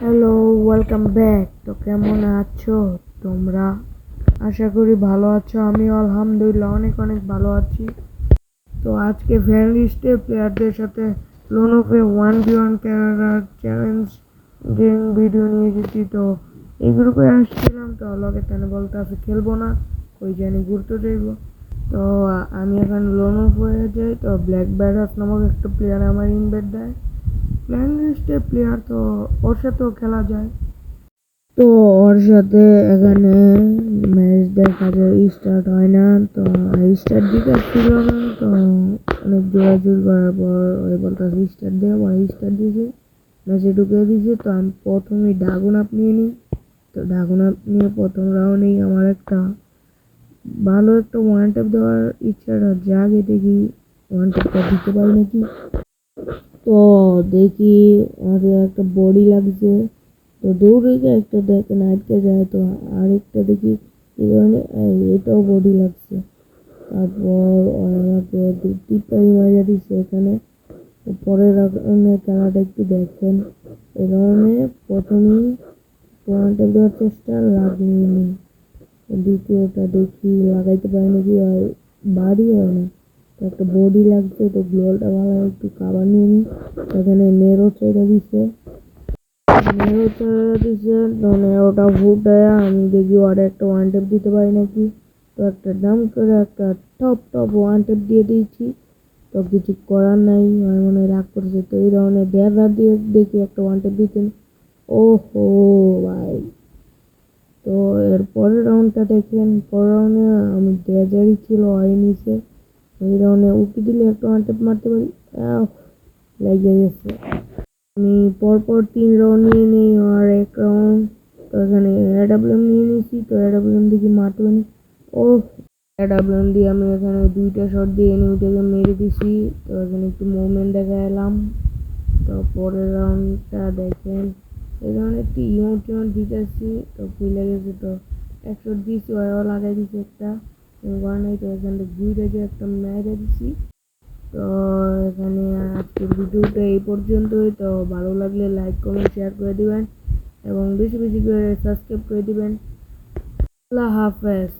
Hello, welcome back. তো কেমন আছো তোমরা? আশা করি ভালো আছো। আমিও আলহামদুলিল্লাহ অনেক অনেক ভালো আছি। তো আজকে ফ্রেন্ড লিস্টের প্লেয়ারদের সাথে লোনোফে 1v1 ক্যারার চ্যালেঞ্জ গেম ভিডিও নিয়ে এসেছি। তো এই গ্রুপে আসছিলাম, তো লগে তেনে বলতে আছে খেলবো না, ওই জানি ঘুরতে যাইব। তো আমি এখন লোনফ হয়ে যাই। তো ব্ল্যাক ব্যারাস নামক একটা প্লেয়ার আমার ইনভাইট দেয়। ফ্রেন্ড লিস্টের প্লেয়ার, তো ওর সাথেও খেলা যায়। তো ওর সাথে এখানে ম্যাচ দেখা যায়, স্টার্ট হয় না। তো স্টার্ট দিতে ছিল না, তো অনেক জোরাজোর করার পর ওই বলতে স্টার্ট দেওয়া পরে স্টার্ট দিয়েছে, ম্যাচে ঢুকে দিয়েছে। তো আমি প্রথমেই ড্রাগন আপ নিয়ে নিই। তো ড্রাগন আপ নিয়ে প্রথম রাউন্ডেই আমার একটা ভালো একটা ওয়ান ট্যাপ দেওয়ার ইচ্ছাটা জাগে, দেখি ওয়ান ট্যাপটা দিতে পারি নাকি। তো দেখি আমাদের একটা বডি লাগছে, তো দৌড়ে যায়, একটা দেখে আটকে যায়। তো আরেকটা দেখি এই ধরনের এটাও বডি লাগছে। তারপর আমাকে টিপাই মারিয়ে দিচ্ছে এখানে। তো পরের খেলাটা একটু দেখেন। এ ধরনের প্রথমেই পয়েন্টে দেওয়ার চেষ্টা লাগিয়ে নিই, দ্বিতীয়টা দেখি লাগাইতে পারি নাকি, আর বাড়ি হয় না। তো একটা বডি লাগছে, তো গ্লোয়ালটা ভালো একটু কাবার নিয়ে নিই। এখানে নেরো ছেড়ে দিচ্ছে, মানে ওটা ফুটায় আমি দেখি ওর একটা ওয়ান টেপ দিতে পারি নাকি। তো একটা দাম করে একটা টপ টপ ওয়ান টেপ দিয়ে দিয়েছি। তো কিছু করার নাই, আমার মনে হয় রাগ করেছে। তো এই ধরনের ড্যাভার দিয়ে দেখি একটা ওয়ান টেপ দিতেন। ও হো ভাই! তো এর পরের রাউন্ডটা দেখেন, পরের রাউন্ডে আমি ড্রেজারই ছিল হয় নিচে। এই রাউন্ডে উকি দিলে একটা ওয়ান টেপ মারতে পারি, লেগে গেছে। আমি পরপর 3 রাউন্ড নিয়ে নিই আর 1 রাউন্ড। তো এখানে এডাব্লিউএম নিয়ে নিয়েছি, তো এডাব্লিউএম দিকে মারতে পারি। ও, এডাব্লিউএম দিয়ে আমি এখানে 2টা শট দিয়ে এনিমিটাকে মেরে দিছি। তো এখানে একটু মুভমেন্ট দেখা এলাম। তো পরের রাউন্ডটা দেখেন, এই ধরনের একটি ইমোট দিতেছি, তো ভুলে গেছে। তো 1 শট দিয়েছি, ওয়াও লাগাই দিছি একটা নাই। তো এখানে 2টা একটা মেরে দিছি। তো এখানে আজকের ভিডিওটা এই পর্যন্তই। তো ভালো লাগলে লাইক কমেন্ট শেয়ার করে দিবেন এবং বেশি বেশি করে সাবস্ক্রাইব করে দিবেন। আল্লাহ হাফেজ।